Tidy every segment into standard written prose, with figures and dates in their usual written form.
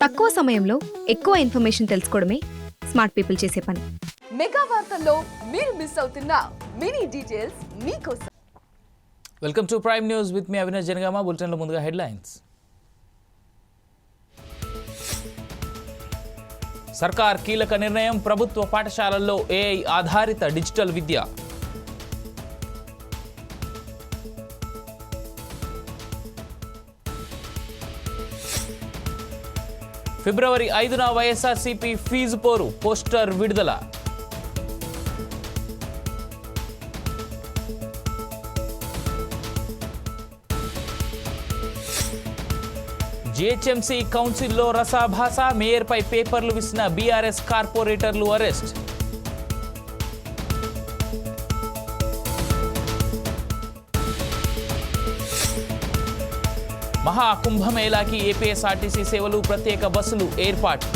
తక్కువ సమయంలో ఎక్కువ ఇన్ఫర్మేషన్ తెలుసుకోవడమే స్మార్ట్ పీపుల్ చేసే పని. మెగా వార్తల్లో మీరు మిస్ అవుతున్న మినీ డీటెయిల్స్ మీకోసం. Welcome to prime news with me Avinash Janagama. బులెటిన్లో ముందుగా హెడ్లైన్స్. సర్కార్ కీలక నిర్ణయం, ప్రభుత్వ పాఠశాలల్లో ఏఐ ఆధారిత డిజిటల్ విద్య. ఫిబ్రవరి 5న వైఎస్ఆర్సీపీ ఫీజు పోరు పోస్టర్ విడుదల. జిహెచ్ఎంసీ కౌన్సిల్లో రసాభాస, మేయర్పై పేపర్లు విసిన బీఆర్ఎస్ కార్పొరేటర్లు అరెస్ట్. మహాకుంభమేళాకి ఏపీఎస్ఆర్టీసీ సేవలు, ప్రత్యేక బస్సులు ఏర్పాటు.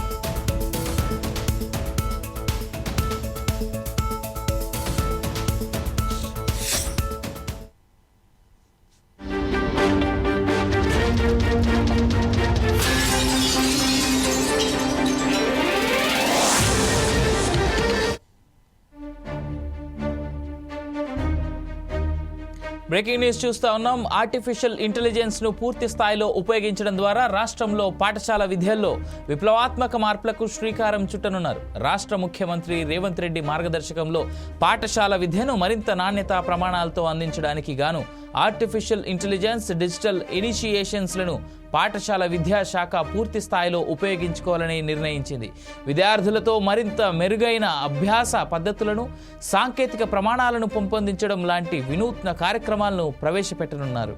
బ్రేకింగ్ న్యూస్ చూస్తా ఉన్నాం. ఆర్టిఫిషియల్ ఇంటెలిజెన్స్ ను పూర్తి స్థాయిలో ఉపయోగించడం ద్వారా రాష్ట్రంలో పాఠశాల విద్యల్లో విప్లవాత్మక మార్పులకు శ్రీకారం చుట్టనున్నారు. రాష్ట్ర ముఖ్యమంత్రి రేవంత్ రెడ్డి మార్గదర్శకంలో పాఠశాల విద్యను మరింత నాణ్యతా ప్రమాణాలతో అందించడానికి గాను ఆర్టిఫిషియల్ ఇంటెలిజెన్స్, డిజిటల్ ఇనిషియేషన్స్లను పాఠశాల విద్యాశాఖ పూర్తి స్థాయిలో ఉపయోగించుకోవాలని నిర్ణయించింది. విద్యార్థులతో మరింత మెరుగైన అభ్యాస పద్ధతులను, సాంకేతిక ప్రమాణాలను పెంపొందించడం లాంటి వినూత్న కార్యక్రమాలను ప్రవేశపెట్టనున్నారు.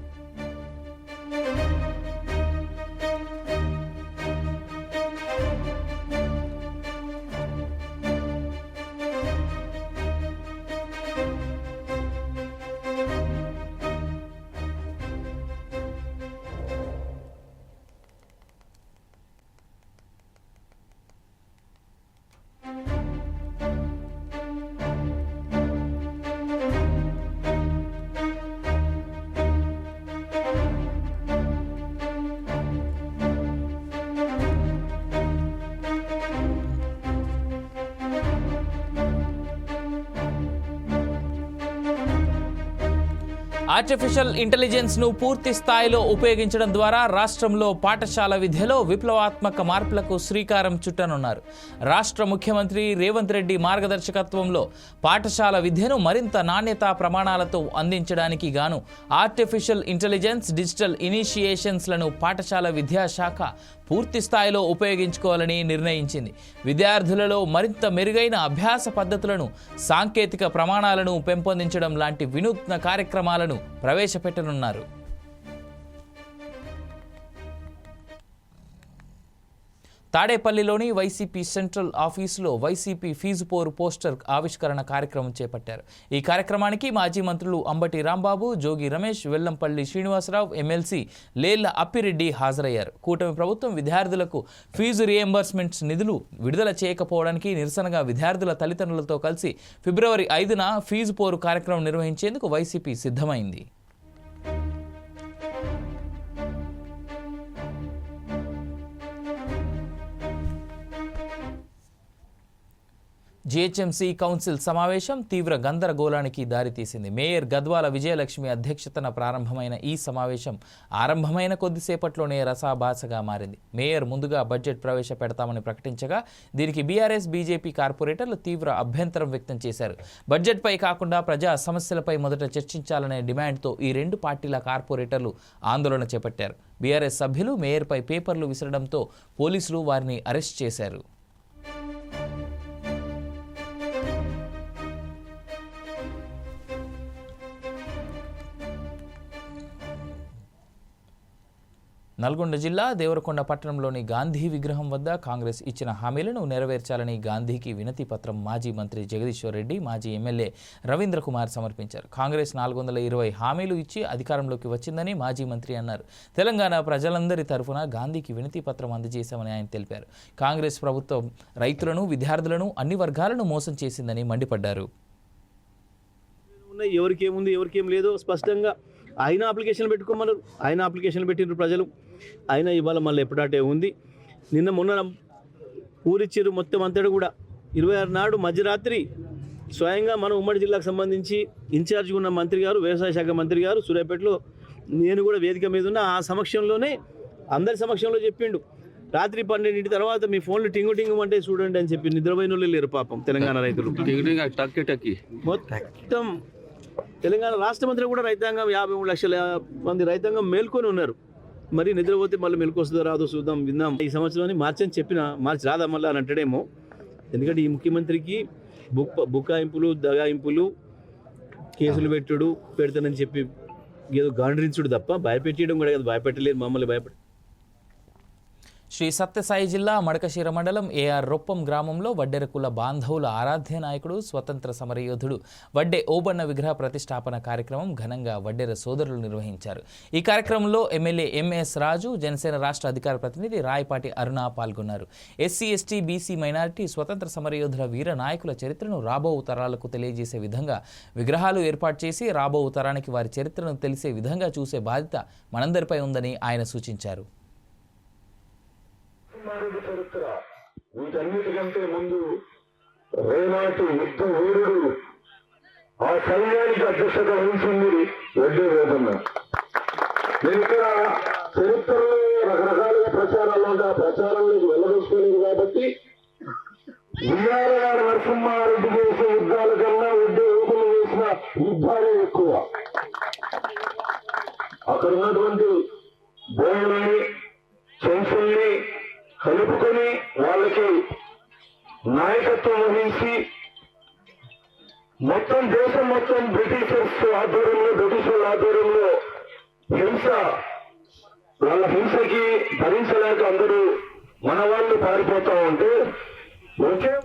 ఆర్టిఫిషియల్ ఇంటెలిజెన్స్ ను పూర్తి స్థాయిలో ఉపయోగించడం ద్వారా రాష్ట్రంలో పాఠశాల విద్యలో విప్లవాత్మక మార్పులకు శ్రీకారం చుట్టనున్నారు. రాష్ట్ర ముఖ్యమంత్రి రేవంత్ రెడ్డి మార్గదర్శకత్వంలో పాఠశాల విద్యను మరింత నాణ్యతా ప్రమాణాలతో అందించడానికి గాను ఆర్టిఫిషియల్ ఇంటెలిజెన్స్, డిజిటల్ ఇనిషియేషన్స్లను పాఠశాల విద్యాశాఖ పూర్తి స్థాయిలో ఉపయోగించుకోవాలని నిర్ణయించింది. విద్యార్థులలో మరింత మెరుగైన అభ్యాస పద్ధతులను, సాంకేతిక ప్రమాణాలను పెంపొందించడం లాంటి వినూత్న కార్యక్రమాలను ప్రవేశపెట్టనున్నారు. తాడేపల్లిలోని వైసీపీ సెంట్రల్ ఆఫీసులో వైసీపీ ఫీజు పోరు పోస్టర్ ఆవిష్కరణ కార్యక్రమం చేపట్టారు. ఈ కార్యక్రమానికి మాజీ మంత్రులు అంబటి రాంబాబు, జోగి రమేష్, వెల్లంపల్లి శ్రీనివాసరావు, ఎమ్మెల్సీ లేళ్ల అప్పిరెడ్డి హాజరయ్యారు. కూటమి ప్రభుత్వం విద్యార్థులకు ఫీజు రియంబర్స్మెంట్స్ నిధులు విడుదల చేయకపోవడానికి నిరసనగా విద్యార్థుల తల్లిదండ్రులతో కలిసి ఫిబ్రవరి 5న ఫీజు పోరు కార్యక్రమం నిర్వహించేందుకు వైసీపీ సిద్ధమైంది. జిహెచ్ఎంసీ కౌన్సిల్ సమావేశం తీవ్ర గందరగోళానికి దారితీసింది. మేయర్ గద్వాల విజయలక్ష్మి అధ్యక్షతన ప్రారంభమైన ఈ సమావేశం ఆరంభమైన కొద్దిసేపట్లోనే రసాభాసగా మారింది. మేయర్ ముందుగా బడ్జెట్ ప్రవేశపెడతామని ప్రకటించగా దీనికి బీఆర్ఎస్, బీజేపీ కార్పొరేటర్లు తీవ్ర అభ్యంతరం వ్యక్తం చేశారు. బడ్జెట్పై కాకుండా ప్రజా సమస్యలపై మొదట చర్చించాలనే డిమాండ్తో ఈ రెండు పార్టీల కార్పొరేటర్లు ఆందోళన చేపట్టారు. బీఆర్ఎస్ సభ్యులు మేయర్పై పేపర్లు విసరడంతో పోలీసులు వారిని అరెస్ట్ చేశారు. నల్గొండ జిల్లా దేవరకొండ పట్టణంలోని గాంధీ విగ్రహం వద్ద కాంగ్రెస్ ఇచ్చిన హామీలను నెరవేర్చాలని గాంధీకి వినతి పత్రం మాజీ మంత్రి జగదీశ్వర్ రెడ్డి, మాజీ ఎమ్మెల్యే రవీంద్ర కుమార్ సమర్పించారు. కాంగ్రెస్ 420 హామీలు ఇచ్చి అధికారంలోకి వచ్చిందని మాజీ మంత్రి అన్నారు. తెలంగాణ ప్రజలందరి తరఫున గాంధీకి వినతి పత్రం అందజేశామని ఆయన తెలిపారు. కాంగ్రెస్ ప్రభుత్వం రైతులను, విద్యార్థులను, అన్ని వర్గాలను మోసం చేసిందని మండిపడ్డారు. ఎవరికేం లేదు స్పష్టంగా ఆయన అప్లికేషన్ పెట్టుకోమన్నారు. ఆయన అప్లికేషన్ పెట్టిన ప్రజలు ఆయన ఇవాళ మళ్ళీ ఎప్పుడాటే ఉంది. నిన్న మొన్న పూరిచ్చిరు మొత్తం అంతటి కూడా 26 నాడు మధ్యరాత్రి స్వయంగా మన ఉమ్మడి జిల్లాకు సంబంధించి ఇన్ఛార్జ్గా ఉన్న మంత్రి గారు, వ్యవసాయ శాఖ మంత్రి గారు సూర్యాపేటలో, నేను కూడా వేదిక మీద ఉన్న ఆ సమక్షంలోనే అందరి సమక్షంలో చెప్పిండు, రాత్రి 12 తర్వాత మీ ఫోన్లు టింగు టింగు అంటే చూడండి అని చెప్పి. నిద్రపోయిన వాళ్ళు లేరు పాపం తెలంగాణ రైతులు. మొత్తం తెలంగాణ రాష్ట్రం అంతా కూడా రైతాంగం 53 లక్షల మంది రైతాంగం మేల్కొని ఉన్నారు. మరి నిద్రపోతే మళ్ళీ మెలకు వస్తుందో రాదో చూద్దాం, విందాం. ఈ సంవత్సరాన్ని మార్చని చెప్పిన మార్చి రాదా మళ్ళీ అని అంటాడేమో. ఎందుకంటే ఈ ముఖ్యమంత్రికి బుకాయింపులు, దగాయింపులు, కేసులు పెడతానని చెప్పి ఏదో గాండ్రించుడు తప్ప భయపెట్టడం కూడా కదా. భయపెట్టలేదు, మమ్మల్ని భయపెట్ట. శ్రీ సత్యసాయి జిల్లా మడకశిర మండలం ఏఆర్ రొప్పం గ్రామంలో వడ్డెర కుల బాంధవుల ఆరాధ్య నాయకుడు, స్వతంత్ర సమరయోధుడు వడ్డే ఓబన్న విగ్రహ ప్రతిష్టాపన కార్యక్రమం ఘనంగా వడ్డెర సోదరులు నిర్వహించారు. ఈ కార్యక్రమంలో ఎమ్మెల్యే ఎంఎస్ రాజు, జనసేన రాష్ట్ర అధికార ప్రతినిధి రాయపాటి అరుణ పాల్గొన్నారు. ఎస్సీ, ఎస్టీ, బీసీ, మైనారిటీ, స్వతంత్ర సమరయోధుల వీర నాయకుల చరిత్రను రాబో తరాలకు తెలియజేసే విధంగా విగ్రహాలు ఏర్పాటు చేసి రాబో తరానికి వారి చరిత్రను తెలిసే విధంగా చూసే బాధ్యత మనందరిపై ఉందని ఆయన సూచించారు. చరిత్ర వీటన్నిటికంటే ముందు రేనాటి యుద్ధ వీరుడు, ఆ సైన్యానికి అధ్యక్షత వహించింది వడ్డే ఓబన్న. నేను ఇక్కడ చరిత్రలో రకరకాలుగా ప్రచారాలు ఉంటే ఆ ప్రచారంలోకి వెళ్ళదలుచుకోలేదు కాబట్టి ఉయ్యాలవాడ నరసింహారెడ్డి చేసే యుద్ధాల కన్నా వడ్డే ఓబన్న చేసిన యుద్ధాలే ఎక్కువ. అక్కడ ఉన్నటువంటి బోయల్ని, చెంచుల్ని కలుపుకొని వాళ్ళకి నాయకత్వం వహించి మొత్తం దేశం మొత్తం బ్రిటిషర్ల ఆధ్వర్యంలో హింస, వాళ్ళ హింసకి భరించలేక అందరూ మన వాళ్ళు పారిపోతా ఉంటే ఒకే.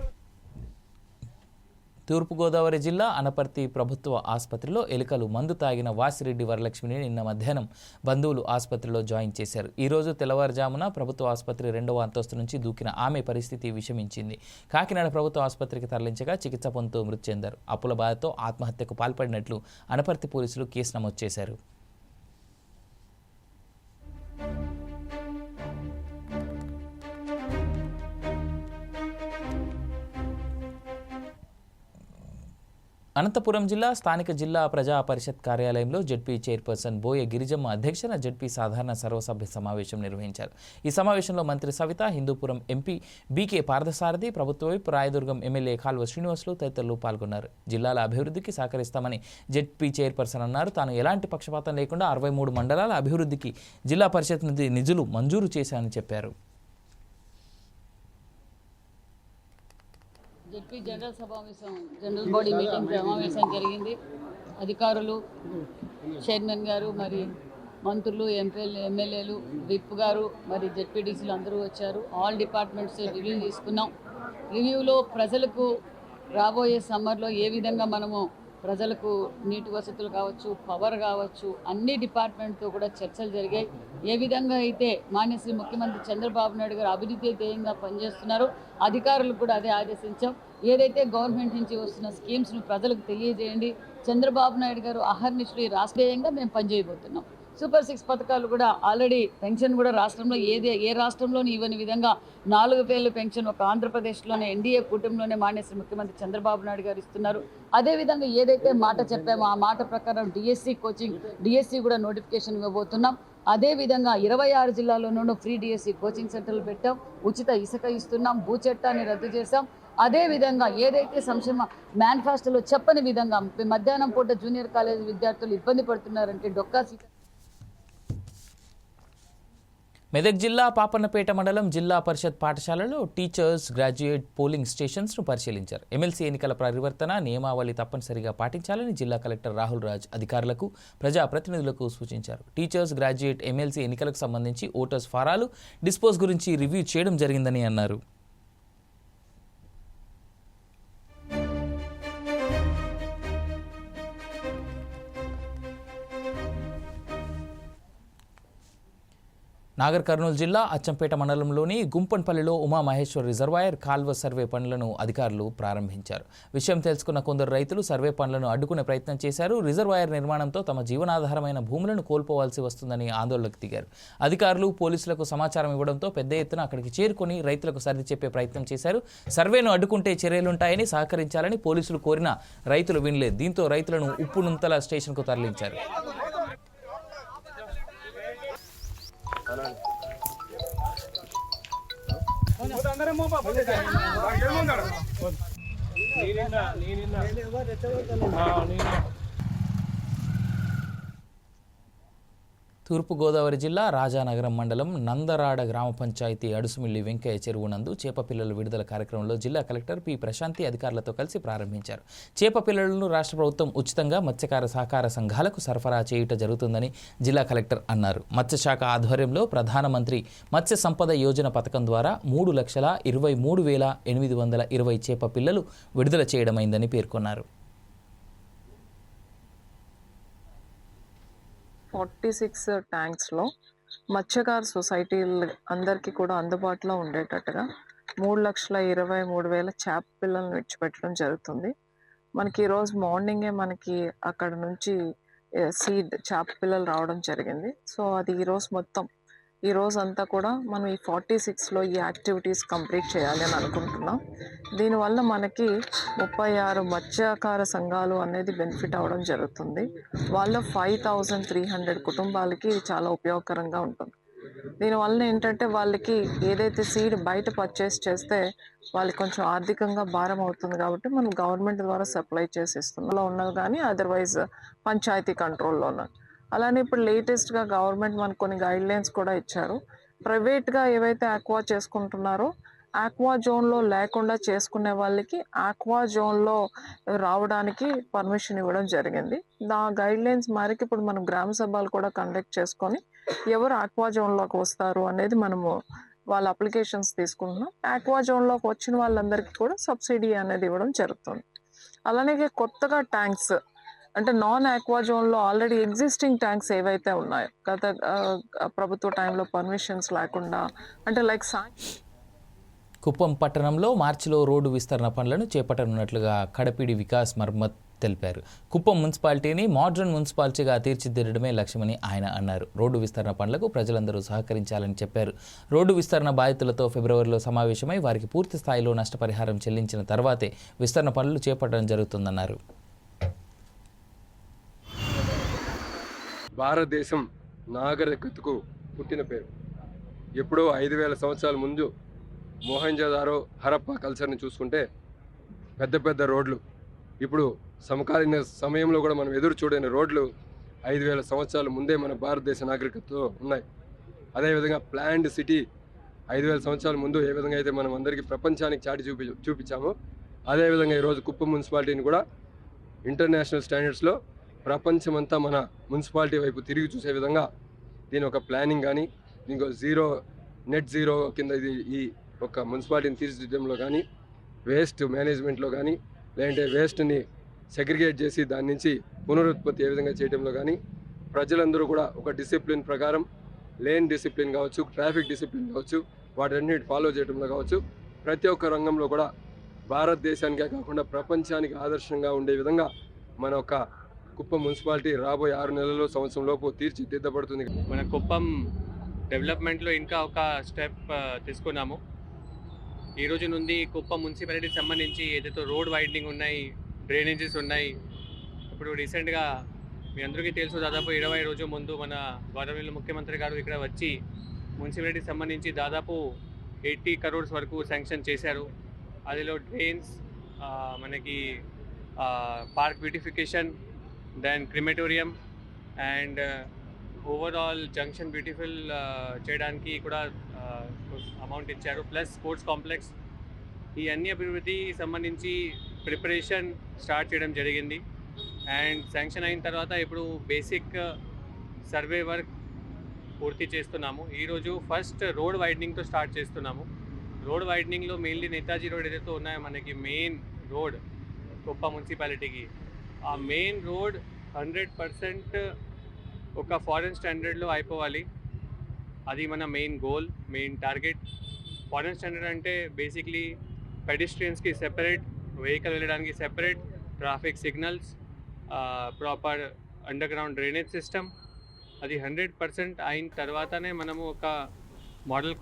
తూర్పుగోదావరి జిల్లా అనపర్తి ప్రభుత్వ ఆసుపత్రిలో ఎలుకలు మందు తాగిన వాసిరెడ్డి వరలక్ష్మిని నిన్న మధ్యాహ్నం బంధువులు ఆసుపత్రిలో జాయిన్ చేశారు. ఈ రోజు తెల్లవారుజామున ప్రభుత్వ ఆసుపత్రి 2వ అంతస్తు నుంచి దూకిన ఆమె పరిస్థితి విషమించింది. కాకినాడ ప్రభుత్వ ఆసుపత్రికి తరలించగా చికిత్స పొందుతూ మృతి చెందారు. అప్పుల బాధతో ఆత్మహత్యకు పాల్పడినట్లు అనపర్తి పోలీసులు కేసు నమోదు చేశారు. అనంతపురం జిల్లా స్థానిక జిల్లా ప్రజా పరిషత్ కార్యాలయంలో జెడ్పీ చైర్పర్సన్ బోయ గిరిజమ్మ అధ్యక్షన జెడ్పీ సాధారణ సర్వసభ్య సమావేశం నిర్వహించారు. ఈ సమావేశంలో మంత్రి సవిత, హిందూపురం ఎంపీ బీకే పార్థసారథి, ప్రభుత్వ వైపు రాయదుర్గం ఎమ్మెల్యే కాల్వ శ్రీనివాసులు తదితరులు పాల్గొన్నారు. జిల్లాల అభివృద్ధికి సహకరిస్తామని జెడ్పీ చైర్పర్సన్ అన్నారు. తాను ఎలాంటి పక్షపాతం లేకుండా 63 మండలాల అభివృద్ధికి జిల్లా పరిషత్ నిధులు మంజూరు చేశామని చెప్పారు. జెడ్పీ జనరల్ బాడీ మీటింగ్ సమావేశం జరిగింది. అధికారులు, చైర్మన్ గారు, మరి మంత్రులు, ఎమ్మెల్యేలు, విప్ గారు, మరి జెడ్పీటీసీలు అందరూ వచ్చారు. ఆల్ డిపార్ట్మెంట్స్ రివ్యూ తీసుకున్నాం. రివ్యూలో ప్రజలకు రాబోయే సమ్మర్లో ఏ విధంగా మనము ప్రజలకు నీటి వసతులు కావచ్చు, పవర్ కావచ్చు, అన్ని డిపార్ట్మెంట్తో కూడా చర్చలు జరిగాయి. ఏ విధంగా అయితే మాన్యశ్రీ ముఖ్యమంత్రి చంద్రబాబు నాయుడు గారు అభివృద్ధి ధ్యేయంగా పనిచేస్తున్నారో అధికారులకు కూడా అదే ఆదేశించాం. ఏదైతే గవర్నమెంట్ నుంచి వస్తున్న స్కీమ్స్ను ప్రజలకు తెలియజేయండి. చంద్రబాబు నాయుడు గారు అహర్నిశలు ఈ రాష్ట్రీయంగా మేము పనిచేయబోతున్నాం. సూపర్ 6 పథకాలు కూడా ఆల్రెడీ పెన్షన్ కూడా రాష్ట్రంలో ఏ రాష్ట్రంలోని ఇవ్వని విధంగా 4000 పెన్షన్ ఒక ఆంధ్రప్రదేశ్లోనే ఎన్డీఏ కూటమిలోనే మాన్యశ్రీ ముఖ్యమంత్రి చంద్రబాబు నాయుడు గారు ఇస్తున్నారు. అదేవిధంగా ఏదైతే మాట చెప్పామో ఆ మాట ప్రకారం డిఎస్సి కూడా నోటిఫికేషన్ ఇవ్వబోతున్నాం. అదేవిధంగా 26 జిల్లాల్లోనూ ఫ్రీ డిఎస్సి కోచింగ్ సెంటర్లు పెట్టాం. ఉచిత ఇసుక ఇస్తున్నాం. భూ చట్టాన్ని రద్దు చేశాం. అదేవిధంగా ఏదైతే సంక్షేమ మేనిఫెస్టోలో చెప్పని విధంగా మధ్యాహ్నం పూట జూనియర్ కాలేజీ విద్యార్థులు ఇబ్బంది పడుతున్నారంటే డొక్కా మెదక్ జిల్లా పాపన్నపేట మండలం జిల్లా పరిషత్ పాఠశాలలో టీచర్స్, గ్రాడ్యుయేట్ పోలింగ్ స్టేషన్స్ను పరిశీలించారు. ఎమ్మెల్సీ ఎన్నికల పరివర్తన నియమావళి తప్పనిసరిగా పాటించాలని జిల్లా కలెక్టర్ రాహుల్ రాజ్ అధికారులకు, ప్రజాప్రతినిధులకు సూచించారు. టీచర్స్, గ్రాడ్యుయేట్ ఎమ్మెల్సీ ఎన్నికలకు సంబంధించి ఓటర్స్ ఫారాలు డిస్పోజ్ గురించి రివ్యూ చేయడం జరిగిందని అన్నారు. నాగర్ కర్నూలు జిల్లా అచ్చంపేట మండలంలోని గుంపన్పల్లిలో ఉమామహేశ్వర రిజర్వాయర్ కాల్వ సర్వే పనులను అధికారులు ప్రారంభించారు. విషయం తెలుసుకున్న కొందరు రైతులు సర్వే పనులను అడ్డుకునే ప్రయత్నం చేశారు. రిజర్వాయర్ నిర్మాణంతో తమ జీవనాధారమైన భూములను కోల్పోవాల్సి వస్తుందని ఆందోళనకు దిగారు. అధికారులు పోలీసులకు సమాచారం ఇవ్వడంతో పెద్ద ఎత్తున అక్కడికి చేరుకుని రైతులకు సర్ది చెప్పే ప్రయత్నం చేశారు. సర్వేను అడ్డుకుంటే చర్యలుంటాయని సహకరించాలని పోలీసులు కోరినా రైతులు వినలేదు. దీంతో రైతులను ఉప్పునుంతల స్టేషన్కు తరలించారు. తూర్పుగోదావరి జిల్లా రాజానగరం మండలం నందరాడ గ్రామ పంచాయతీ అడుసుమిల్లి వెంకయ్య చెరువు నందు చేప పిల్లల విడుదల కార్యక్రమంలో జిల్లా కలెక్టర్ పి ప్రశాంతి అధికారులతో కలిసి ప్రారంభించారు. చేప పిల్లలను రాష్ట్ర ప్రభుత్వం ఉచితంగా మత్స్యకార సహకార సంఘాలకు సరఫరా చేయుట జరుగుతుందని జిల్లా కలెక్టర్ అన్నారు. మత్స్యశాఖ ఆధ్వర్యంలో ప్రధానమంత్రి మత్స్య సంపద యోజన పథకం ద్వారా 3,23,820 చేప పిల్లలు విడుదల చేయడమైందని పేర్కొన్నారు. 46 ట్యాంక్స్లో మత్స్యకార సొసైటీలు అందరికీ కూడా అందుబాటులో ఉండేటట్టుగా 3,23,000 చేప పిల్లలను విడిచిపెట్టడం జరుగుతుంది. మనకి ఈరోజు మార్నింగే మనకి అక్కడ నుంచి సీడ్ చేప పిల్లలు రావడం జరిగింది. సో అది ఈ రోజు అంతా కూడా మనం ఈ 46లో ఈ యాక్టివిటీస్ కంప్లీట్ చేయాలి అని అనుకుంటున్నాం. దీనివల్ల మనకి 36 మత్స్యకార సంఘాలు అనేది బెనిఫిట్ అవ్వడం జరుగుతుంది. వాళ్ళ 5,300 కుటుంబాలకి ఇది చాలా ఉపయోగకరంగా ఉంటుంది. దీనివల్ల ఏంటంటే వాళ్ళకి ఏదైతే సీడ్ బయట పర్చేస్ చేస్తే వాళ్ళకి కొంచెం ఆర్థికంగా భారం అవుతుంది కాబట్టి మనం గవర్నమెంట్ ద్వారా సప్లై చేసి ఇస్తున్నాం ఉన్నది, కానీ అదర్వైజ్ పంచాయతీ కంట్రోల్లో ఉన్నది. అలానే ఇప్పుడు లేటెస్ట్గా గవర్నమెంట్ మనకు కొన్ని గైడ్లైన్స్ కూడా ఇచ్చారు. ప్రైవేట్గా ఏవైతే ఆక్వా చేసుకుంటున్నారో ఆక్వా జోన్లో లేకుండా చేసుకునే వాళ్ళకి ఆక్వా జోన్లో రావడానికి పర్మిషన్ ఇవ్వడం జరిగింది. ఆ గైడ్లైన్స్ మేరకు ఇప్పుడు మనం గ్రామ సభలు కూడా కండక్ట్ చేసుకొని ఎవరు ఆక్వా జోన్లోకి వస్తారు అనేది మనము వాళ్ళ అప్లికేషన్స్ తీసుకుంటున్నాం. ఆక్వా జోన్లోకి వచ్చిన వాళ్ళందరికీ కూడా సబ్సిడీ అనేది ఇవ్వడం జరుగుతుంది. అలానే కొత్తగా ట్యాంక్స్ అంటే నాన్ ఆక్వా జోన్లో ఆల్రెడీ ఎగ్జిస్టింగ్ ట్యాంక్స్ ఏవైతే ఉన్నాయో గత ప్రభుత్వ టైంలో పర్మిషన్స్ లేకుండా అంటే లైక్ కుప్పం పట్టణంలో మార్చిలో రోడ్డు విస్తరణ పనులను చేపట్టనున్నట్లుగా కడపిడి వికాస్ మర్మత్ తెలిపారు. కుప్పం మున్సిపాలిటీని మోడ్రన్ మున్సిపాలిటీగా తీర్చిదిద్దడమే లక్ష్యమని ఆయన అన్నారు. రోడ్డు విస్తరణ పనులకు ప్రజలందరూ సహకరించాలని చెప్పారు. రోడ్డు విస్తరణ బాధితులతో ఫిబ్రవరిలో సమావేశమై వారికి పూర్తి స్థాయిలో నష్టపరిహారం చెల్లించిన తర్వాతే విస్తరణ పనులు చేపట్టడం జరుగుతుందన్నారు. భారతదేశం నాగరికతకు పుట్టిన పేరు. ఎప్పుడో 5,000 సంవత్సరాల ముందు మోహంజదారో హరప్పా కల్చర్ని చూసుకుంటే పెద్ద పెద్ద రోడ్లు, ఇప్పుడు సమకాలీన సమయంలో కూడా మనం ఎదురు చూడని రోడ్లు 5,000 సంవత్సరాల ముందే మన భారతదేశ నాగరికతలో ఉన్నాయి. అదేవిధంగా ప్లాన్డ్ సిటీ 5,000 సంవత్సరాల ముందు ఏ విధంగా అయితే మనం అందరికీ ప్రపంచానికి చాటి చూపించామో అదేవిధంగా ఈరోజు కుప్పం మున్సిపాలిటీని కూడా ఇంటర్నేషనల్ స్టాండర్డ్స్లో ప్రపంచమంతా మన మున్సిపాలిటీ వైపు తిరిగి చూసే విధంగా దీని ఒక ప్లానింగ్ కానీ ఇంకో నెట్ జీరో కింద ఇది ఈ ఒక మున్సిపాలిటీని తీర్చిదిద్దడంలో కానీ వేస్ట్ మేనేజ్మెంట్లో కానీ లేదంటే వేస్ట్ని సెగ్రిగేట్ చేసి దాని నుంచి పునరుత్పత్తి ఏ విధంగా చేయడంలో కానీ ప్రజలందరూ కూడా ఒక డిసిప్లిన్ ప్రకారం లేన్ డిసిప్లిన్ కావచ్చు, ట్రాఫిక్ డిసిప్లిన్ కావచ్చు, వాటన్నిటి ఫాలో చేయడంలో కావచ్చు, ప్రతి ఒక్క రంగంలో కూడా భారతదేశానికే కాకుండా ప్రపంచానికి ఆదర్శంగా ఉండే విధంగా మన ఒక కుప్పం మున్సిపాలిటీ రాబోయే 6 నెలల్లో సంవత్సరం లోపు తీర్చిదిద్దబడుతుంది. మన కుప్పం డెవలప్మెంట్లో ఇంకా ఒక స్టెప్ తీసుకున్నాము. ఈ రోజు నుండి కుప్పం మున్సిపాలిటీకి సంబంధించి ఏదైతే రోడ్ వైడనింగ్ ఉన్నాయి, డ్రైనేజెస్ ఉన్నాయి. ఇప్పుడు రీసెంట్గా మీ అందరికీ తెలుసు, దాదాపు 20 రోజుల ముందు మన గవర్నమెంట్ ముఖ్యమంత్రి గారు ఇక్కడ వచ్చి మున్సిపాలిటీకి సంబంధించి దాదాపు 80 crores వరకు శాంక్షన్ చేశారు. అదిలో డ్రైన్స్, మనకి park beautification, then crematorium and overall junction beautiful చేయడానికి కూడా అమౌంట్ ఇచ్చారు. ప్లస్ స్పోర్ట్స్ కాంప్లెక్స్, ఈ అన్ని అభివృద్ధి సంబంధించి ప్రిపరేషన్ స్టార్ట్ చేయడం జరిగింది. అండ్ శాంక్షన్ అయిన తర్వాత ఇప్పుడు బేసిక్ సర్వే వర్క్ పూర్తి చేస్తున్నాము. ఈరోజు ఫస్ట్ రోడ్ వైడనింగ్తో స్టార్ట్ చేస్తున్నాము. రోడ్ వైడనింగ్లో మెయిన్లీ నేతాజీ రోడ్ ఏదైతే ఉన్నాయో మనకి మెయిన్ రోడ్ కుప్పం మున్సిపాలిటీకి, ఆ మెయిన్ రోడ్ 100% ఒక ఫారెన్ స్టాండర్డ్లో అయిపోవాలి. అది మన main goal, main target. Modern standard అంటే బేసిక్లీ పెడిస్ట్రియన్స్కి సెపరేట్, వెహికల్ వెళ్ళడానికి separate, traffic signals, proper under ground drainage system. అది 100% అయిన తర్వాతనే మనము ఒక మోడల్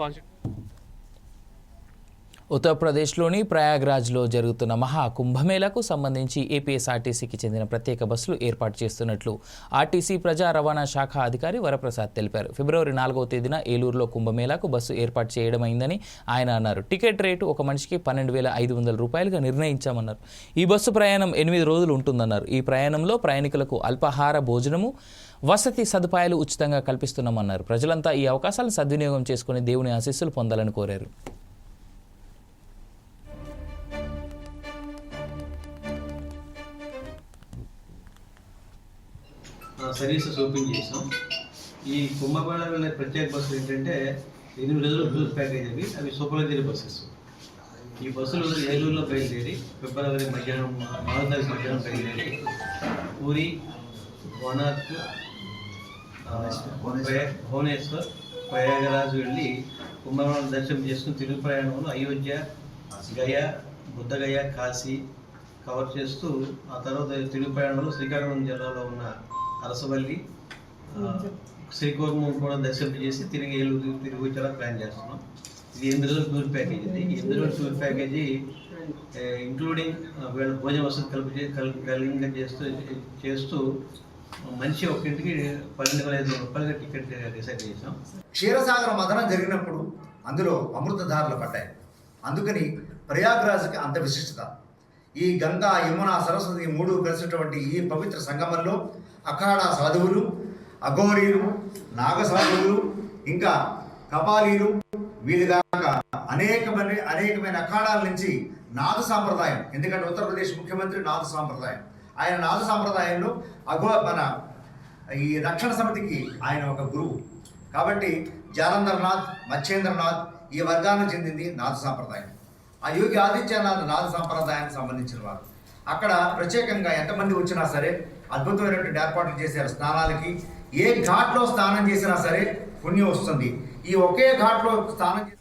ఉత్తరప్రదేశ్లోని ప్రయాగ్రాజ్లో జరుగుతున్న మహా కుంభమేళకు సంబంధించి ఏపీఎస్ఆర్టీసీకి చెందిన ప్రత్యేక బస్సులు ఏర్పాటు చేస్తున్నట్లు ఆర్టీసీ ప్రజా రవాణా శాఖ అధికారి వరప్రసాద్ తెలిపారు. ఫిబ్రవరి 4వ తేదీన ఏలూరులో కుంభమేళకు బస్సు ఏర్పాటు చేయడమైందని ఆయన అన్నారు. టికెట్ రేటు ఒక మనిషికి 12,500 రూపాయలుగా నిర్ణయించామన్నారు. ఈ బస్సు ప్రయాణం 8 రోజులు ఉంటుందన్నారు. ఈ ప్రయాణంలో ప్రయాణికులకు అల్పాహార భోజనము, వసతి సదుపాయాలు ఉచితంగా కల్పిస్తున్నామన్నారు. ప్రజలంతా ఈ అవకాశాలను సద్వినియోగం చేసుకుని దేవుని ఆశీస్సులు పొందాలని కోరారు. సర్వీసెస్ ఓపెన్ చేసాం. ఈ కుంభమేళా వెళ్ళే ప్రత్యేక బస్సులు ఏంటంటే 8 రోజులు టూర్ ప్యాకేజ్ అవి సూపర్ లగ్జరీ బస్సెస్. ఈ బస్సులు ఏలూరులో బయలుదేరి ఫిబ్రవరి మధ్యాహ్నం 4వ తారీఖు మధ్యాహ్నం బయలుదేరి పూరి, కోణార్క్, భువనేశ్వర్, ప్రయాగరాజ్ వెళ్ళి కుంభమేళా దర్శనం చేసుకుని తిరుగు ప్రయాణంలో అయోధ్య, గయా, బుద్ధగయ, కాశీ కవర్ చేస్తూ ఆ తర్వాత తిరుగు ప్రయాణంలో శ్రీకాకుళం జిల్లాలో ఉన్న అరసవల్లి, శ్రీకోర్మం కూడా దర్శనం చేసి తిరిగి ఏలూరు తిరిగి వచ్చేలా ప్లాన్ చేస్తున్నాం. ఇది 8 రోజుల టూర్ ప్యాకేజ్. ఇది 8 రోజుల టూర్ ప్యాకేజీ ఇంక్లూడింగ్ వీళ్ళ భోజన వసతి కలిగి చేస్తూ మనిషి ఒక్కింటికి 12,500 రూపాయలుగా టికెట్ డిసైడ్ చేసాం. క్షీరసాగర మథనం జరిగినప్పుడు అందులో అమృతధారలు పడ్డాయి. అందుకని ప్రయాగ్రాజ్కి అంత విశిష్టత. ఈ గంగా, యమున, సరస్వతి 3 కలిసినటువంటి ఈ పవిత్ర సంగమంలో అఖాడా సాధువులు, అఘోరీలు, నాగసాధువులు, ఇంకా కపాలీలు, వీలుగాక అనేకమైన అఖాడాల నుంచి నాద సాంప్రదాయం, ఎందుకంటే ఉత్తరప్రదేశ్ ముఖ్యమంత్రి నాద సాంప్రదాయం, ఆయన నాద సాంప్రదాయంలో ఈ రక్షణ సమితికి ఆయన ఒక గురువు కాబట్టి జాలంధర్నాథ్, మచ్చేంద్రనాథ్ ఈ వర్గానికి చెందింది నాద సాంప్రదాయం. ఆ యోగి ఆదిత్యనాథ్ నాద సాంప్రదాయానికి సంబంధించిన వారు. అక్కడ ప్రత్యేకంగా ఎంతమంది వచ్చినా సరే అద్భుతమైనటువంటి ఏర్పాట్లు చేశారు. స్నానాలకి ఏ ఘాట్లో స్నానం చేసినా సరే పుణ్యం వస్తుంది. ఈ ఒకే ఘాట్లో స్నానం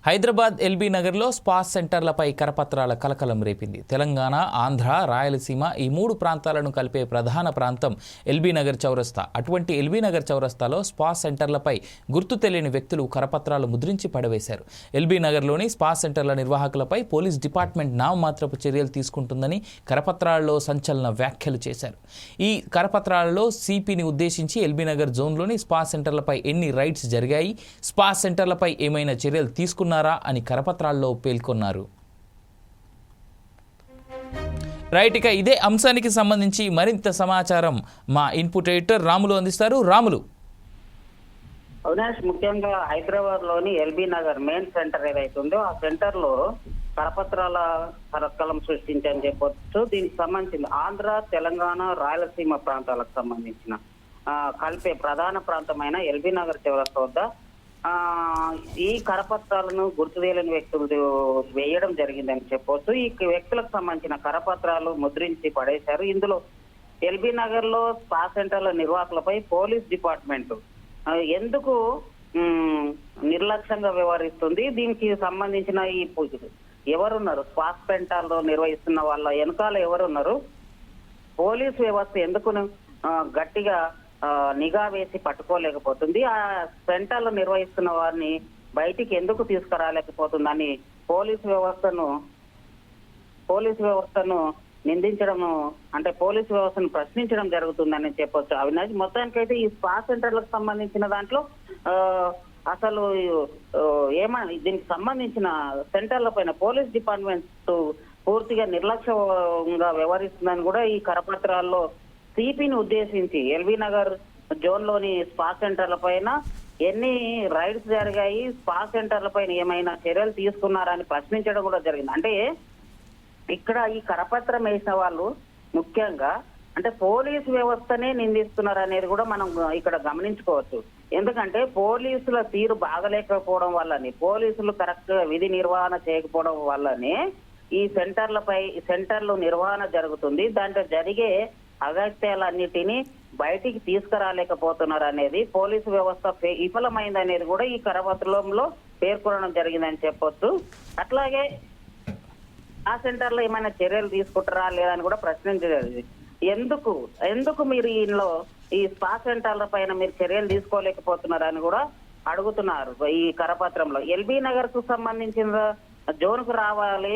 హైదరాబాద్ ఎల్బీ నగర్లో స్పా సెంటర్లపై కరపత్రాల కలకలం రేపింది. తెలంగాణ, ఆంధ్ర, రాయలసీమ ఈ 3 ప్రాంతాలను కలిపే ప్రధాన ప్రాంతం ఎల్బీ నగర్ చౌరస్తా. అటువంటి ఎల్బీ నగర్ చౌరస్తాలో స్పా సెంటర్లపై గుర్తు తెలియని వ్యక్తులు కరపత్రాలు ముద్రించి పడవేశారు. ఎల్బీ నగర్లోని స్పా సెంటర్ల నిర్వాహకులపై పోలీస్ డిపార్ట్మెంట్ నామమాత్రపు చర్యలు తీసుకుంటుందని కరపత్రాల్లో సంచలన వ్యాఖ్యలు చేశారు. ఈ కరపత్రాలలో సిపిని ఉద్దేశించి ఎల్బీ నగర్ జోన్లోని స్పా సెంటర్లపై ఎన్ని రైడ్స్ జరిగాయి, స్పా సెంటర్లపై ఏమైనా చర్యలు తీసుకున్నారా అని కరపత్రాల్లో పేర్కొన్నారు. రైట్, ఇక ఇదే అంశానికి సంబంధించి మరింత సమాచారం మా ఇన్పుట్ ఎడిటర్ రాములు అందిస్తారు. రాములు. అవినాష్, ముఖ్యంగా హైదరాబాద్ లోని ఎల్బీ నగర్ మెయిన్ సెంటర్ ఏదైతే ఉందో ఆ సెంటర్ లో కరపత్రాల కరకలం సృష్టించని చెప్పొచ్చు. దీనికి సంబంధించిన ఆంధ్ర, తెలంగాణ, రాయలసీమ ప్రాంతాలకు సంబంధించిన కలిపే ప్రధాన ప్రాంతమైన ఎల్బీ నగర్ చౌరస్తా వద్ద ఈ కరపత్రాలను గుర్తు తెలియని వ్యక్తులు వేయడం జరిగిందని చెప్పొచ్చు. ఈ వ్యక్తులకు సంబంధించిన కరపత్రాలు ముద్రించి పడేశారు. ఇందులో ఎల్బీ నగర్ లో స్పా సెంటర్ల నిర్వాహకులపై పోలీస్ డిపార్ట్మెంట్ ఎందుకు నిర్లక్ష్యంగా వ్యవహరిస్తుంది, దీనికి సంబంధించిన ఈ ఎవరున్నారు, స్పా సెంటర్లో నిర్వహిస్తున్న వాళ్ళ వెనకాల ఎవరున్నారు, పోలీస్ వ్యవస్థ ఎందుకు గట్టిగా నిఘా వేసి పట్టుకోలేకపోతుంది, ఆ సెంటర్లు నిర్వహిస్తున్న వారిని బయటికి ఎందుకు తీసుకురాలేకపోతుందని పోలీసు వ్యవస్థను నిందించడం, అంటే పోలీసు వ్యవస్థను ప్రశ్నించడం జరుగుతుందని చెప్పొచ్చు. అవినాష్, మొత్తానికైతే ఈ స్పా సెంటర్లకు సంబంధించిన దాంట్లో అసలు దీనికి సంబంధించిన సెంటర్ల పైన పోలీస్ డిపార్ట్మెంట్ పూర్తిగా నిర్లక్ష్యంగా వ్యవహరిస్తుందని కూడా ఈ కరపత్రాల్లో సిపిని ఉద్దేశించి ఎల్బీ నగర్ జోన్ లోని స్పా సెంటర్ల పైన ఎన్ని రైడ్స్ జరిగాయి, స్పా సెంటర్ల పైన ఏమైనా చర్యలు తీసుకున్నారని ప్రశ్నించడం కూడా జరిగింది. అంటే ఇక్కడ ఈ కరపత్రం వేసిన వాళ్ళు ముఖ్యంగా అంటే పోలీసు వ్యవస్థనే నిందిస్తున్నారు అనేది కూడా మనం ఇక్కడ గమనించుకోవచ్చు. ఎందుకంటే పోలీసుల తీరు బాగలేకపోవడం వల్లనే, పోలీసులు కరెక్ట్ గా విధి నిర్వహణ చేయకపోవడం వల్లనే ఈ సెంటర్లు నిర్వహణ జరుగుతుంది. దాంట్లో జరిగే అగత్యాలన్నిటినీ బయటికి తీసుకురాలేకపోతున్నారు అనేది పోలీసు వ్యవస్థ విఫలమైంది అనేది కూడా ఈ కరపత్రంలో పేర్కొనడం జరిగిందని చెప్పొచ్చు. అట్లాగే ఆ సెంటర్లో ఏమైనా చర్యలు తీసుకుంటారా లేదని కూడా ప్రశ్నించలేదు. ఎందుకు మీరు ఇందులో ఈ స్పా సెంటర్ల పైన మీరు చర్యలు తీసుకోలేకపోతున్నారని కూడా అడుగుతున్నారు. ఈ కరపత్రంలో ఎల్బీ నగర్ కు సంబంధించిన జోన్ కు రావాలి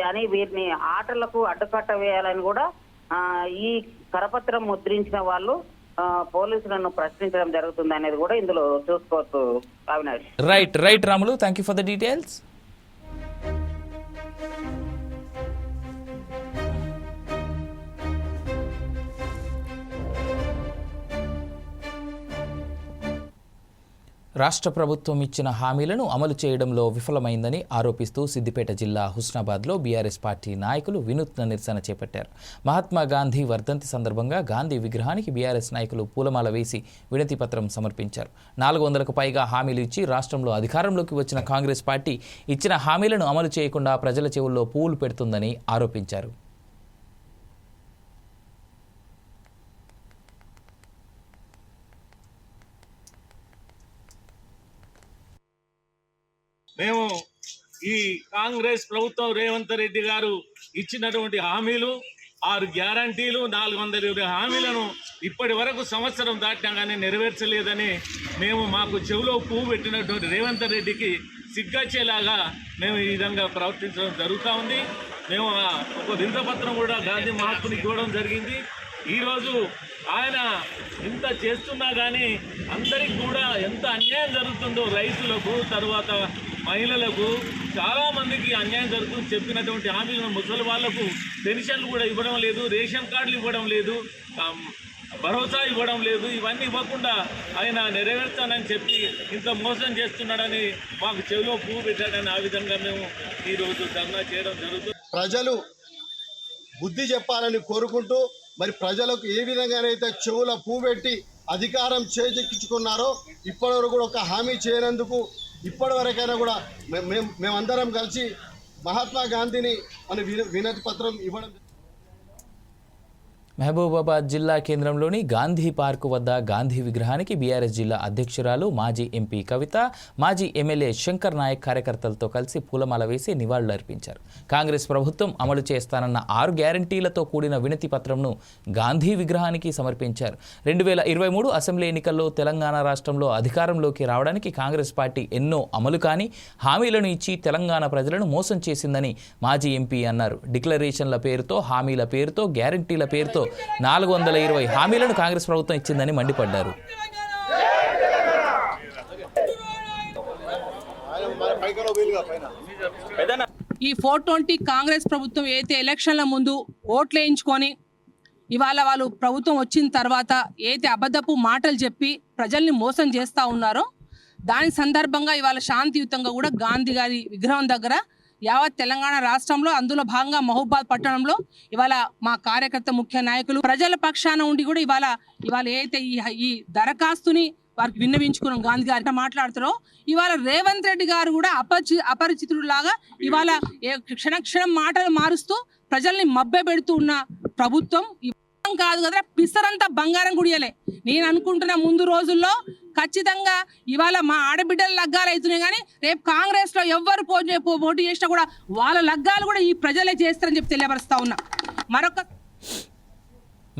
అని వీరిని ఆటలకు అడ్డుకట్ట వేయాలని కూడా ఈ కరపత్రం ముద్రించిన వాళ్ళు పోలీసులను ప్రశ్నించడం జరుగుతుంది అనేది కూడా ఇందులో చూసుకోవచ్చు. Avinash. Right Ramulu, thank you for the details. రాష్ట్ర ప్రభుత్వం ఇచ్చిన హామీలను అమలు చేయడంలో విఫలమైందని ఆరోపిస్తూ సిద్దిపేట జిల్లా హుస్నాబాద్లో బీఆర్ఎస్ పార్టీ నాయకులు వినూత్న నిరసన చేపట్టారు. మహాత్మా గాంధీ వర్ధంతి సందర్భంగా గాంధీ విగ్రహానికి బీఆర్ఎస్ నాయకులు పూలమాల వేసి వినతి పత్రం సమర్పించారు. 400కు పైగా హామీలు ఇచ్చి రాష్ట్రంలో అధికారంలోకి వచ్చిన కాంగ్రెస్ పార్టీ ఇచ్చిన హామీలను అమలు చేయకుండా ప్రజల చెవుల్లో పూలు పెడుతుందని ఆరోపించారు. మేము ఈ కాంగ్రెస్ ప్రభుత్వం రేవంత్ రెడ్డి గారు ఇచ్చినటువంటి హామీలు 6 గ్యారంటీలు 420 హామీలను ఇప్పటి వరకు సంవత్సరం దాటినా కానీ నెరవేర్చలేదని మేము మాకు చెవిలో పువ్వు పెట్టినటువంటి రేవంత్ రెడ్డికి సిగ్గచ్చేలాగా మేము ఈ విధంగా ప్రవర్తించడం జరుగుతూ ఉంది. మేము ఒక వినతిపత్రం కూడా గాంధీ మహాత్మునికి ఇవ్వడం జరిగింది. ఈరోజు ఆయన ఇంత చేస్తున్నా కానీ అందరికి కూడా ఎంత అన్యాయం జరుగుతుందో, రైతులకు తర్వాత మహిళలకు చాలామందికి అన్యాయం జరుగుతుంది. చెప్పినటువంటి హామీలను ముసలి వాళ్లకు పెన్షన్లు కూడా ఇవ్వడం లేదు, రేషన్ కార్డులు ఇవ్వడం లేదు, భరోసా ఇవ్వడం లేదు. ఇవన్నీ ఇవ్వకుండా ఆయన నెరవేర్చానని చెప్పి ఇంత మోసం చేస్తున్నాడని మాకు చెవిలో పువ్వు పెట్టాడని ఆ విధంగా మేము ఈరోజు ధర్నా చేయడం జరుగుతుంది. ప్రజలు బుద్ధి చెప్పాలని కోరుకుంటూ మరి ప్రజలకు ఏ విధంగానైతే చెవుల పువ్వు పెట్టి అధికారం చేజెక్కించుకున్నారో ఇప్పటివరకు కూడా ఒక హామీ చేయనందుకు ఇప్పటి వరకైనా కూడా మేమందరం కలిసి మహాత్మా గాంధీని మన వినతి పత్రం ఇవ్వడం. మహబూబాబాద్ జిల్లా కేంద్రంలోని గాంధీ పార్కు వద్ద గాంధీ విగ్రహానికి బీఆర్ఎస్ జిల్లా అధ్యక్షురాలు మాజీ ఎంపీ కవిత, మాజీ ఎమ్మెల్యే శంకర్ నాయక్ కార్యకర్తలతో కలిసి పూలమాల వేసి నివాళులర్పించారు. కాంగ్రెస్ ప్రభుత్వం అమలు చేస్తానన్న 6 గ్యారంటీలతో కూడిన వినతి పత్రంను గాంధీ విగ్రహానికి సమర్పించారు. 2023 అసెంబ్లీ ఎన్నికల్లో తెలంగాణ రాష్ట్రంలో అధికారంలోకి రావడానికి కాంగ్రెస్ పార్టీ ఎన్నో అమలు కాని హామీలను ఇచ్చి తెలంగాణ ప్రజలను మోసం చేసిందని మాజీ ఎంపీ అన్నారు. డిక్లరేషన్ల పేరుతో, హామీల పేరుతో, గ్యారంటీల పేరుతో 420 హామీలను కాంగ్రెస్ ప్రభుత్వం ఇచ్చిందని మండిపడ్డారు. ఈ 420 కాంగ్రెస్ ప్రభుత్వం అయితే ఎలక్షన్ల ముందు ఓట్లు వేయించుకొని ఇవాళ వాళ్ళు ప్రభుత్వం వచ్చిన తర్వాత అయితే అబద్ధపు మాటలు చెప్పి ప్రజల్ని మోసం చేస్తూ ఉన్నారో దాని సందర్భంగా ఇవాళ శాంతియుతంగా కూడా గాంధీ గారి విగ్రహం దగ్గర యావత్ తెలంగాణ రాష్ట్రంలో అందులో భాగంగా మహబూబాద్ పట్టణంలో ఇవాళ మా కార్యకర్త ముఖ్య నాయకులు ప్రజల పక్షాన ఉండి కూడా ఇవాళ ఏదైతే ఈ దరఖాస్తుని వారికి విన్నవించుకున్నాం గాంధీ గారి మాట్లాడుతారో ఇవాళ రేవంత్ రెడ్డి గారు కూడా అపరిచితుడులాగా ఇవాళ క్షణక్షణం మాటలు మారుస్తూ ప్రజల్ని మభ్య పెడుతూ ఉన్న ప్రభుత్వం కాదు కదా, పిసరంతా బంగారం గుడియలే. నేను అనుకుంటున్న ముందు రోజుల్లో ఖచ్చితంగా ఇవాళ మా ఆడబిడ్డల లగ్గాలు అవుతున్నాయి, కానీ రేపు కాంగ్రెస్ లో ఎవ్వరు పోటీ చేసినా కూడా వాళ్ళ లగ్గాలు కూడా ఈ ప్రజలే చేస్తారని చెప్పి తెలియపరుస్తా ఉన్నా. మరొక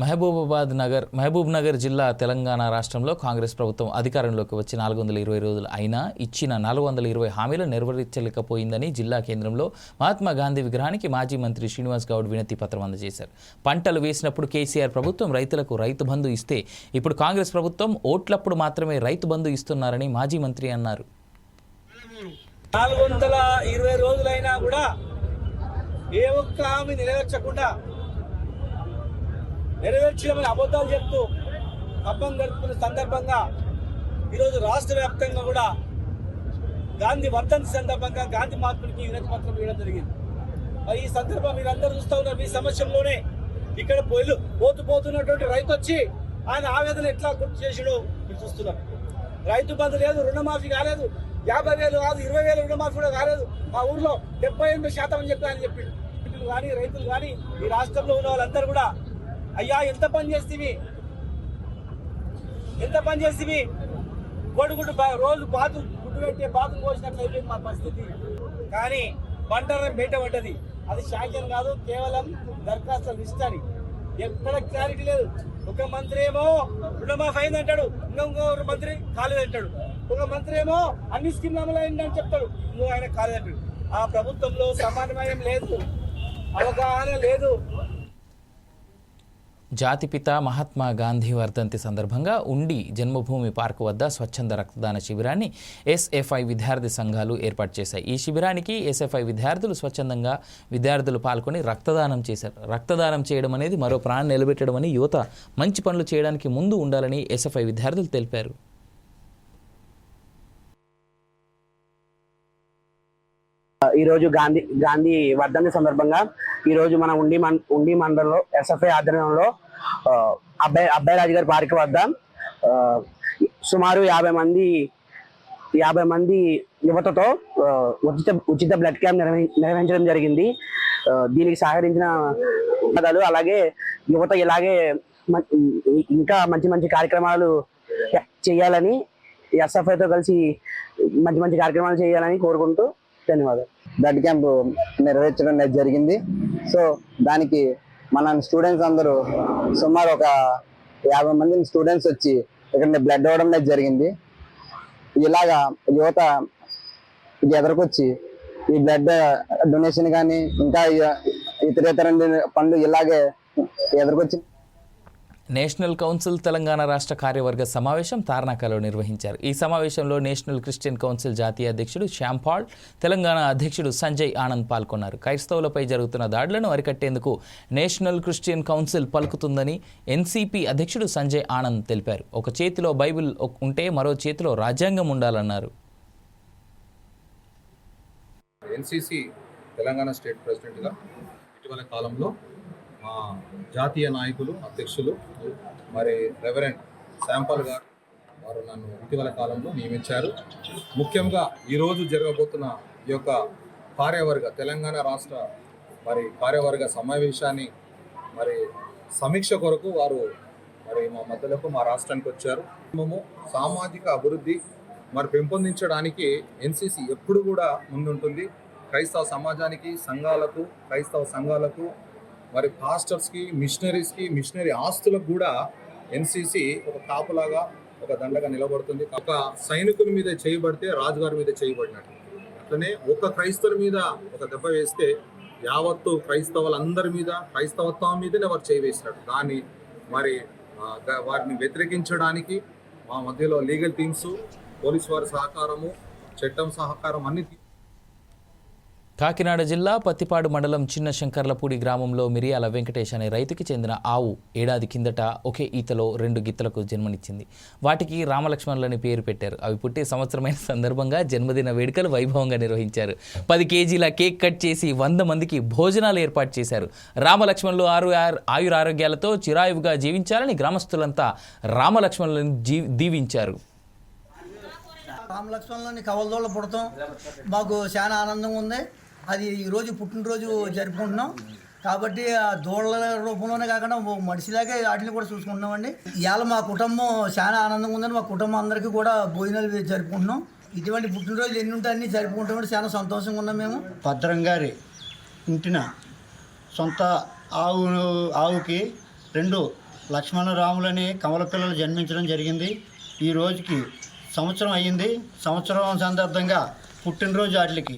మహబూబ్ నగర్ జిల్లా తెలంగాణ రాష్ట్రంలో కాంగ్రెస్ ప్రభుత్వం అధికారంలోకి వచ్చి 420 రోజులు అయినా ఇచ్చిన 420 హామీలు నెరవేర్చలేకపోయిందని జిల్లా కేంద్రంలో మహాత్మా గాంధీ విగ్రహానికి మాజీ మంత్రి శ్రీనివాస్ గౌడ్ వినతి పత్రం అందజేశారు. పంటలు వేసినప్పుడు కేసీఆర్ ప్రభుత్వం రైతులకు రైతు బంధు ఇస్తే ఇప్పుడు కాంగ్రెస్ ప్రభుత్వం ఓట్లప్పుడు మాత్రమే రైతు బంధు ఇస్తున్నారని మాజీ మంత్రి అన్నారు. 420 రోజులైనా కూడా ఏ ఒక్క హామీ నెరవేర్చకుండా నెరవేర్చమని అబద్ధాలు చెప్తూ పబ్బం గడుపుతున్న సందర్భంగా ఈరోజు రాష్ట్ర వ్యాప్తంగా కూడా గాంధీ వర్ధంతి సందర్భంగా గాంధీ మహాత్మునికి వినతి పత్రం ఇవ్వడం జరిగింది. మరి ఈ సందర్భం మీరందరూ చూస్తూ ఉన్నారు. మీ సమక్షంలోనే ఇక్కడ పోతున్నటువంటి రైతు వచ్చి ఆయన ఆవేదన ఎట్లా గుర్తు చేసాడో మీరు చూస్తున్నారు. రైతు బంధు లేదు, రుణమాఫీ కాలేదు, 50,000 కాదు 20,000 రుణమాఫీ కూడా కాలేదు. మా ఊర్లో 78% అని చెప్పి ఆయన చెప్పిండు. రైతులు కానీ ఈ రాష్ట్రంలో ఉన్న వాళ్ళందరూ కూడా అయ్యా ఎంత పని చేస్తేవి ఎంత పని చేసి కోడిగుడ్డు రోజు బాతు గుడ్డు పెట్టే బాతు పోసినట్లు అయిపోయింది మా పరిస్థితి. కానీ బండారం బయట పడ్డది. అది శాంక్షన్ కాదు, కేవలం దరఖాస్తు లిస్ట్ అని. ఎక్కడ క్లారిటీ లేదు. ఒక మంత్రి ఏమో రుణమాఫీ అయింది అంటాడు, ఇంకో మంత్రి కాలేదు అంటాడు. ఒక మంత్రి ఏమో అన్ని స్కీమ్లు అమలు అయిందని చెప్తాడు, ఇంకో ఆయన కాలేదు అంటాడు. ఆ ప్రభుత్వంలో సమన్వయం లేదు, అవగాహన లేదు. జాతిపిత మహాత్మా గాంధీ వర్ధంతి సందర్భంగా ఉండి జన్మభూమి పార్కు వద్ద స్వచ్ఛంద రక్తదాన శిబిరాన్ని ఎస్ఎఫ్ఐ విద్యార్థి సంఘాలు ఏర్పాటు చేశాయి. ఈ శిబిరానికి ఎస్ఎఫ్ఐ విద్యార్థులు స్వచ్ఛందంగా పాల్గొని రక్తదానం చేశారు. రక్తదానం చేయడం అనేది మరో ప్రాణం నిలబెట్టడం అని, యువత మంచి పనులు చేయడానికి ముందు ఉండాలని ఎస్ఎఫ్ఐ విద్యార్థులు తెలిపారు. ఈరోజు గాంధీ వర్ధంతి సందర్భంగా ఈరోజు మన ఉండి మండలంలో ఎస్ఎఫ్ఐ ఆధ్వర్యంలో అబ్బాయి రాజు గారి పార్క్ వద్ద సుమారు 50 మంది యువతతో ఉచిత బ్లడ్ క్యాంప్ నిర్వహించడం జరిగింది. దీనికి సహకరించిన అలాగే యువత ఇలాగే ఇంకా మంచి కార్యక్రమాలు చేయాలని, ఎస్ఎఫ్ఐతో కలిసి మంచి కార్యక్రమాలు చేయాలని కోరుకుంటూ ధన్యవాదాలు. బ్లడ్ క్యాంప్ నిర్వహించడం జరిగింది. సో దానికి మన స్టూడెంట్స్ అందరూ సుమారు ఒక 50 మంది స్టూడెంట్స్ వచ్చి ఇక్కడ బ్లడ్ ఇవ్వడం జరిగింది. ఇలాగా యువత ఎదురుకొచ్చి ఈ బ్లడ్ డొనేషన్ కానీ ఇంకా ఇతర పనులు ఇలాగే ఎదురుకొచ్చి నేషనల్ కౌన్సిల్ తెలంగాణ రాష్ట్ర కార్యవర్గ సమావేశం తార్నాకలో నిర్వహించారు. ఈ సమావేశంలో నేషనల్ క్రిస్టియన్ కౌన్సిల్ జాతీయ అధ్యక్షుడు శ్యామ్ పాల్, తెలంగాణ అధ్యక్షుడు సంజయ్ ఆనంద్ పాల్గొన్నారు. క్రైస్తవులపై జరుగుతున్న దాడులను అరికట్టేందుకు నేషనల్ క్రిస్టియన్ కౌన్సిల్ పలుకుతుందని ఎన్సీపీ అధ్యక్షుడు సంజయ్ ఆనంద్ తెలిపారు. ఒక చేతిలో బైబిల్ ఉంటే మరో చేతిలో రాజ్యాంగం ఉండాలన్నారు. ఎన్సీసీ తెలంగాణ స్టేట్ ప్రెసిడెంట్గా ఇటీవల కాలంలో మా జాతీయ నాయకులు అధ్యక్షులు మరి రెవరెండ్ శాంపాల్ గారు వారు నన్ను ఇటీవల కాలంలో నియమించారు. ముఖ్యంగా ఈరోజు జరగబోతున్న ఈ యొక్క తెలంగాణ రాష్ట్ర కార్యవర్గ సమావేశాన్ని సమీక్ష కొరకు వారు మా మధ్యలోకి మా రాష్ట్రానికి వచ్చారు. మేము సామాజిక అభివృద్ధి పెంపొందించడానికి ఎన్సీసీ ఎప్పుడు కూడా ముందుంటుంది. క్రైస్తవ సమాజానికి, క్రైస్తవ సంఘాలకు, పాస్టర్స్కి, మిషనరీ ఆస్తులకు కూడా ఎన్సీసీ ఒక కాపులాగా, ఒక దండగా నిలబడుతుంది. ఒక సైనికుని మీద చేయబడితే రాజుగారి మీద చేయబడినట్టు, అట్లనే ఒక క్రైస్తవుల మీద ఒక దెబ్బ వేస్తే యావత్తు క్రైస్తవులందరి మీద, క్రైస్తవత్వం మీదనే వారు చేయవేసినట్టు. దాన్ని వారిని వ్యతిరేకించడానికి మా మధ్యలో లీగల్ టీమ్స్, పోలీసు వారి సహకారము, చట్టం సహకారం అన్ని. కాకినాడ జిల్లా పత్తిపాడు మండలం చిన్న శంకర్లపూడి గ్రామంలో మిరియాల వెంకటేష్ అనే రైతుకి చెందిన ఆవు ఏడాది కిందట ఒకే ఈతలో 2 గిత్తలకు జన్మనిచ్చింది. వాటికి రామలక్ష్మణులని పేరు పెట్టారు. అవి పుట్టే సంవత్సరమైన సందర్భంగా జన్మదిన వేడుకలు వైభవంగా నిర్వహించారు. 10 కేజీల కేక్ కట్ చేసి 100 మందికి భోజనాలు ఏర్పాటు చేశారు. రామలక్ష్మణులు ఆయురారోగ్యాలతో చిరాయువుగా జీవించాలని గ్రామస్తులంతా రామలక్ష్మణులను దీవించారు. రామలక్ష్మణులని కవలదోళ్ళ పుడతాం మాకు చాలా ఆనందంగా ఉంది. అది ఈరోజు పుట్టినరోజు జరుపుకుంటున్నాం కాబట్టి ఆ దోళ్ళ రూపంలోనే కాకుండా మనిషిలాగే వాటిని కూడా చూసుకుంటున్నామండి. ఇవాళ మా కుటుంబం చాలా ఆనందంగా ఉందని మా కుటుంబం అందరికీ కూడా భోజనాలు జరుపుకుంటున్నాం. ఇటువంటి పుట్టినరోజులు ఎన్ని ఉంటాయి అన్నీ జరుపుకుంటామంటే చాలా సంతోషంగా ఉన్నాం. మేము భద్రం గారి ఇంటిన సొంత ఆవుకి 2 లక్ష్మణరాములని కమల పిల్లలు జన్మించడం జరిగింది. ఈ రోజుకి సంవత్సరం అయ్యింది. సంవత్సరం సందర్భంగా పుట్టినరోజు వాటికి